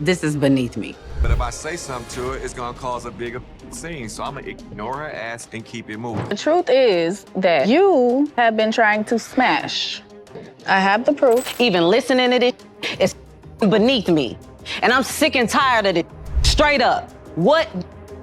This is beneath me. But if I say something to her, it's gonna cause a bigger scene. So I'm gonna ignore her ass and keep it moving. The truth is that you have been trying to smash. I have the proof. Even listening to this is beneath me. And I'm sick and tired of it. Straight up. What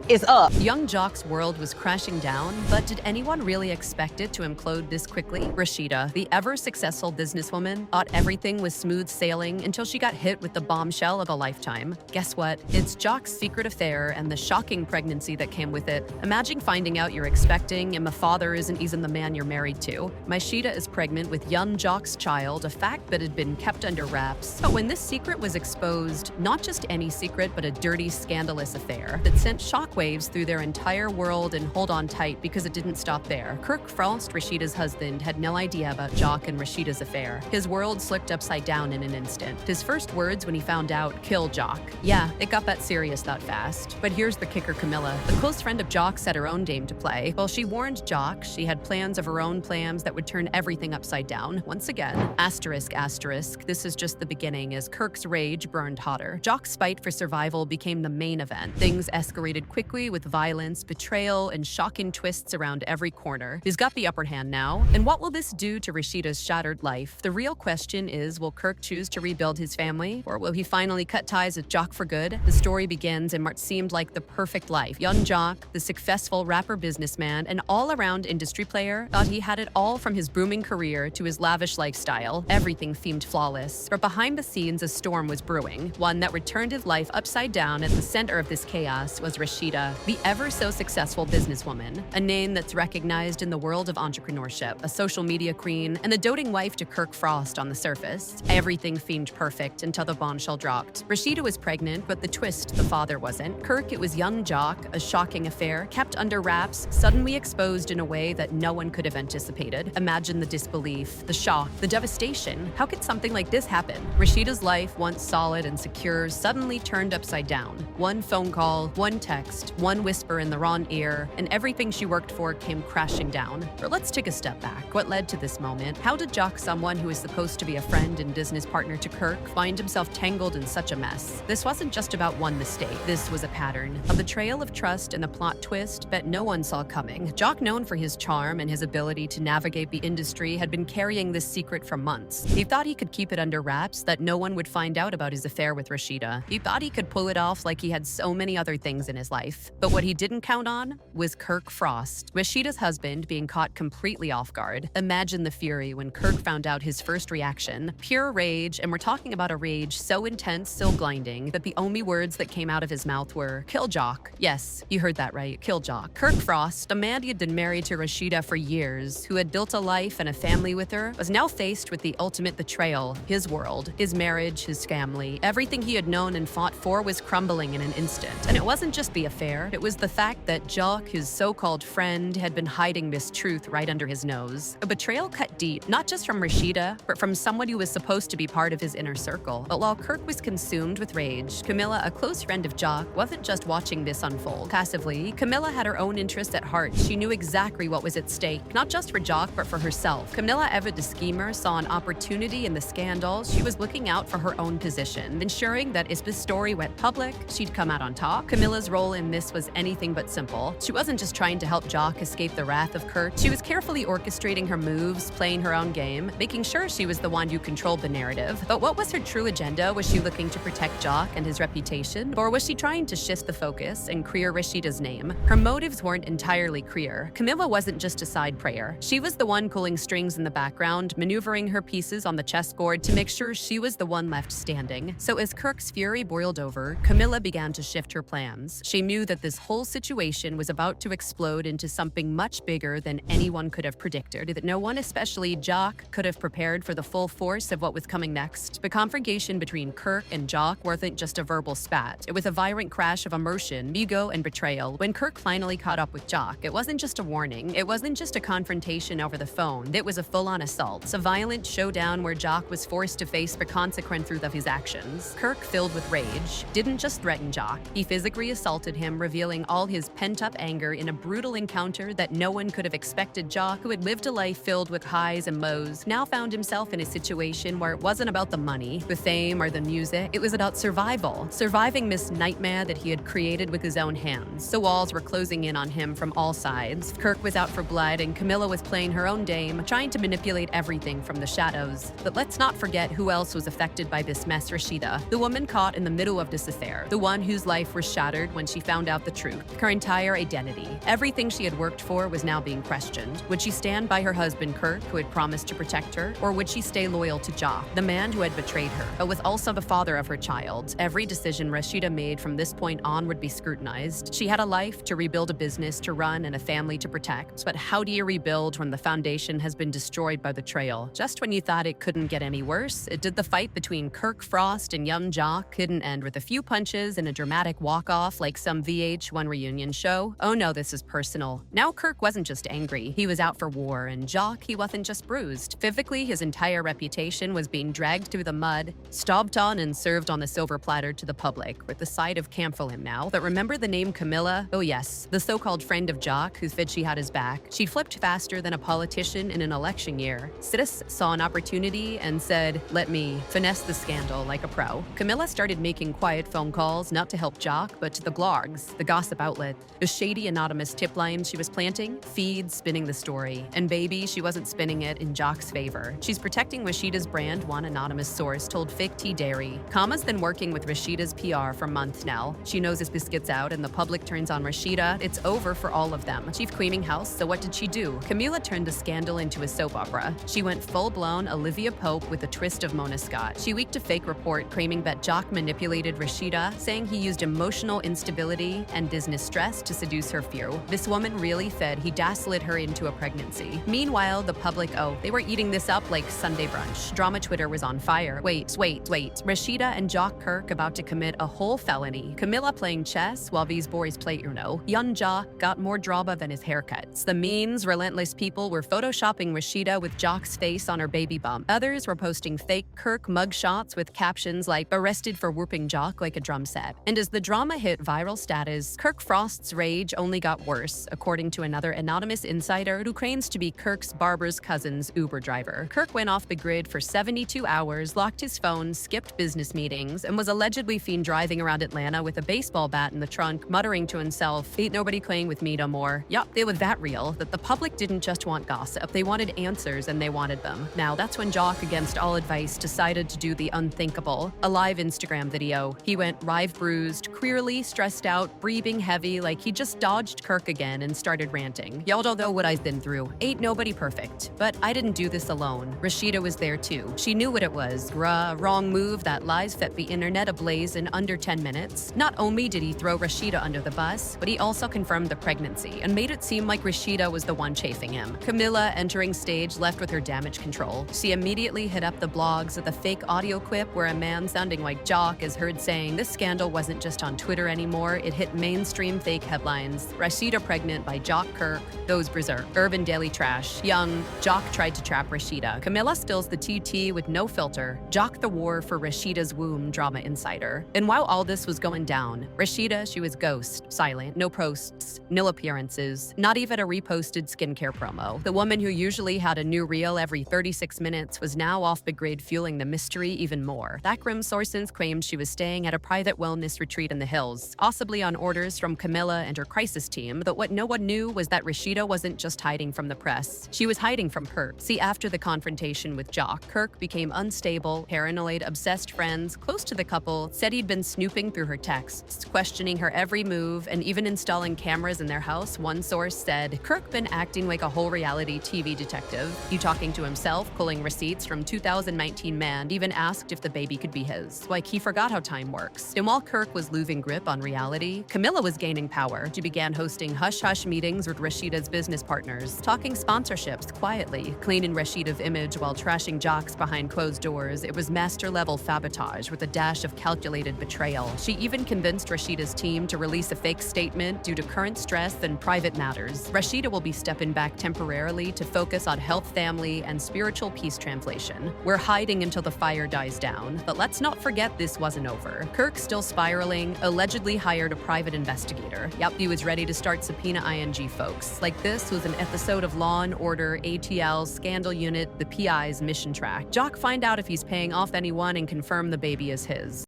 is up? Young Joc's world was crashing down, but did anyone really expect it to implode this quickly? Rasheeda, the ever-successful businesswoman, thought everything was smooth sailing until she got hit with the bombshell of a lifetime. Guess what? It's Joc's secret affair and the shocking pregnancy that came with it. Imagine finding out you're expecting and the father isn't even the man you're married to. Rasheeda is pregnant with young Joc's child, a fact that had been kept under wraps. But when this secret was exposed, not just any secret, but a dirty, scandalous affair that sent shockwaves through their entire world, and hold on tight because it didn't stop there. Kirk Frost, Rasheeda's husband, had no idea about Joc and Rasheeda's affair. His world slipped upside down in an instant. His first words when he found out, "Kill Joc." Yeah, it got that serious that fast. But here's the kicker, Camilla. The close friend of Joc's had her own game to play. While she warned Joc, she had plans of her own plans that would turn everything upside down. Once again, asterisk, asterisk, this is just the beginning as Kirk's rage burned hotter. Joc's fight for survival became the main event. Things escalated quickly with violence, betrayal, and shocking twists around every corner. He's got the upper hand now. And what will this do to Rasheeda's shattered life? The real question is, will Kirk choose to rebuild his family, or will he finally cut ties with Joc for good? The story begins in what seemed like the perfect life. Young Joc, the successful rapper businessman and all-around industry player, thought he had it all from his booming career to his lavish lifestyle. Everything seemed flawless. But behind the scenes, a storm was brewing, one that would turn his life upside down. At the center of this chaos was Rasheeda, the ever-so-successful businesswoman, a name that's recognized in the world of entrepreneurship, a social media queen, and the doting wife to Kirk Frost on the surface. Everything seemed perfect until the bombshell dropped. Rasheeda was pregnant, but the twist, the father wasn't. Kirk, it was young Joc, a shocking affair, kept under wraps, suddenly exposed in a way that no one could have anticipated. Imagine the disbelief, the shock, the devastation. How could something like this happen? Rasheeda's life, once solid and secure, suddenly turned upside down. One phone call, one text, one whisper in the wrong ear, and everything she worked for came crashing down. But let's take a step back. What led to this moment? How did Joc, someone who is supposed to be a friend and business partner to Kirk, find himself tangled in such a mess? This wasn't just about one mistake. This was a pattern, a betrayal of trust and a plot twist that no one saw coming. Joc, known for his charm and his ability to navigate the industry, had been carrying this secret for months. He thought he could keep it under wraps, that no one would find out about his affair with Rasheeda. He thought he could pull it off like he had so many other things in his life. But what he didn't count on was Kirk Frost, Rasheeda's husband, being caught completely off guard. Imagine the fury when Kirk found out. His first reaction, pure rage, and we're talking about a rage so intense, so blinding, that the only words that came out of his mouth were, "Kill Joc." Yes, you heard that right, kill Joc. Kirk Frost, a man he had been married to Rasheeda for years, who had built a life and a family with her, was now faced with the ultimate betrayal. His world, his marriage, his family, everything he had known and fought for was crumbling in an instant. And it wasn't just the affair, it was the fact that Joc, his so-called friend, had been hiding this truth right under his nose. A betrayal cut deep, not just from Rasheeda, but from someone who was supposed to be part of his inner circle. But while Kirk was consumed with rage, Camilla, a close friend of Joc, wasn't just watching this unfold passively. Camilla had her own interests at heart. She knew exactly what was at stake, not just for Joc, but for herself. Camilla, ever the schemer, saw an opportunity in the scandal. She was looking out for her own position, ensuring that if this story went public, she'd come out on top. Camilla's role in this was anything but simple. She wasn't just trying to help Joc escape the wrath of Kirk. She was carefully orchestrating her moves, playing her own game, making sure she was the one who controlled the narrative. But what was her true agenda? Was she looking to protect Joc and his reputation? Or was she trying to shift the focus and clear Rasheeda's name? Her motives weren't entirely clear. Camilla wasn't just a side player. She was the one pulling strings in the background, maneuvering her pieces on the chessboard to make sure she was the one left standing. So as Kirk's fury boiled over, Camilla began to shift her plans. She knew that this whole situation was about to explode into something much bigger than anyone could have predicted, that no one, especially Joc, could have prepared for the full force of what was coming next. The confrontation between Kirk and Joc wasn't just a verbal spat. It was a violent crash of emotion, ego, and betrayal. When Kirk finally caught up with Joc, it wasn't just a warning. It wasn't just a confrontation over the phone. It was a full-on assault, a violent showdown where Joc was forced to face the consequences of his actions. Kirk, filled with rage, didn't just threaten Joc. He physically assaulted him him, revealing all his pent-up anger in a brutal encounter that no one could have expected. Joc, who had lived a life filled with highs and lows, now found himself in a situation where it wasn't about the money, the fame, or the music. It was about survival. Surviving this nightmare that he had created with his own hands. The walls were closing in on him from all sides. Kirk was out for blood, and Camilla was playing her own game, trying to manipulate everything from the shadows. But let's not forget who else was affected by this mess: Rasheeda, the woman caught in the middle of this affair, the one whose life was shattered when she found out the truth. Her entire identity, everything she had worked for, was now being questioned. Would she stand by her husband Kirk, who had promised to protect her, or would she stay loyal to Joc, the man who had betrayed her, but was also the father of her child? Every decision Rasheeda made from this point on would be scrutinized. She had a life to rebuild, a business to run, and a family to protect. But how do you rebuild when the foundation has been destroyed by betrayal? Just when you thought it couldn't get any worse, it did. The fight between Kirk Frost and Yung Joc couldn't end with a few punches and a dramatic walk-off like some VH1 reunion show. Oh no, this is personal. Now Kirk wasn't just angry, he was out for war, and Joc, he wasn't just bruised. Physically, his entire reputation was being dragged through the mud, stomped on, and served on a silver platter to the public, with the sight of camp for him now. But remember the name Camilla? Oh yes, the so-called friend of Joc who said she had his back. She flipped faster than a politician in an election year. Sidis saw an opportunity and said, "Let me finesse the scandal like a pro." Camilla started making quiet phone calls, not to help Joc, but to the blogs, the gossip outlet, the shady anonymous tip lines she was planting, feeds spinning the story. And baby, she wasn't spinning it in Joc's favor. She's protecting Rasheeda's brand, one anonymous source told Fake Tea Dairy. Kama's been working with Rasheeda's PR for months now. She knows if this gets out and the public turns on Rasheeda, it's over for all of them. Chief cleaning house, so what did she do? Camilla turned the scandal into a soap opera. She went full-blown Olivia Pope with a twist of Mona Scott. She leaked a fake report claiming that Joc manipulated Rasheeda, saying he used emotional instability and business stress to seduce her few. This woman really said he gaslit her into a pregnancy. Meanwhile, the public, they were eating this up like Sunday brunch. Drama Twitter was on fire. Wait. Rasheeda and Joc Kirk about to commit a whole felony. Camilla playing chess while these boys play Uno. Young Joc got more drama than his haircuts. The means, relentless people were photoshopping Rasheeda with Joc's face on her baby bump. Others were posting fake Kirk mugshots with captions like "arrested for whooping Joc like a drum set." And as the drama hit viral status, Kirk Frost's rage only got worse, according to another anonymous insider who claims to be Kirk's barber's cousin's Uber driver. Kirk went off the grid for 72 hours, locked his phone, skipped business meetings, and was allegedly seen driving around Atlanta with a baseball bat in the trunk, muttering to himself, "Ain't nobody playing with me no more." Yup, it was that real that the public didn't just want gossip, they wanted answers, and they wanted them. Now, that's when Joc, against all advice, decided to do the unthinkable. A live Instagram video. He went rive bruised, clearly stressed out, breathing heavy like he just dodged Kirk again, and started ranting. "Y'all don't know what I've been through. Ain't nobody perfect. But I didn't do this alone. Rasheeda was there too. She knew what it was. Wrong move that lies set the internet ablaze in under 10 minutes. Not only did he throw Rasheeda under the bus, but he also confirmed the pregnancy and made it seem like Rasheeda was the one chafing him." Camilla, entering stage, left with her damage control. She immediately hit up the blogs with a fake audio clip where a man sounding like Joc is heard saying this scandal wasn't just on Twitter anymore, it hit mainstream fake headlines. Rasheeda pregnant by Joc Kirk, those berserk. Urban Daily Trash. Young, Joc tried to trap Rasheeda. Camilla spills the TT with no filter. Joc the war for Rasheeda's womb, drama insider. And while all this was going down, Rasheeda, she was ghost, silent, no posts, no appearances, not even a reposted skincare promo. The woman who usually had a new reel every 36 minutes was now off the grid, fueling the mystery even more. Backroom sources claimed she was staying at a private wellness retreat in the hills, possibly on orders from Camilla and her crisis team, but what no one knew was that Rasheeda wasn't just hiding from the press. She was hiding from Kirk. See, after the confrontation with Joc, Kirk became unstable, paranoid, obsessed. Friends close to the couple said he'd been snooping through her texts, questioning her every move, and even installing cameras in their house. One source said, "Kirk been acting like a whole reality TV detective. He talking to himself, pulling receipts from 2019 man, even asked if the baby could be his. Like he forgot how time works." And while Kirk was losing grip on reality, Camilla was gaining power. She began hosting hush-hush meetings with Rasheeda's business partners, talking sponsorships quietly, cleaning Rasheeda's image while trashing Joc's behind closed doors. It was master-level sabotage with a dash of calculated betrayal. She even convinced Rasheeda's team to release a fake statement due to current stress and private matters. Rasheeda will be stepping back temporarily to focus on health, family, and spiritual peace. Translation. We're hiding until the fire dies down. But let's not forget this wasn't over. Kirk, still spiraling, allegedly hired a private investigator. Yep, he was ready to start subpoena ING folks. Like this was an episode of Law & Order, ATL, Scandal Unit, the PI's mission track. Joc find out if he's paying off anyone and confirm the baby is his.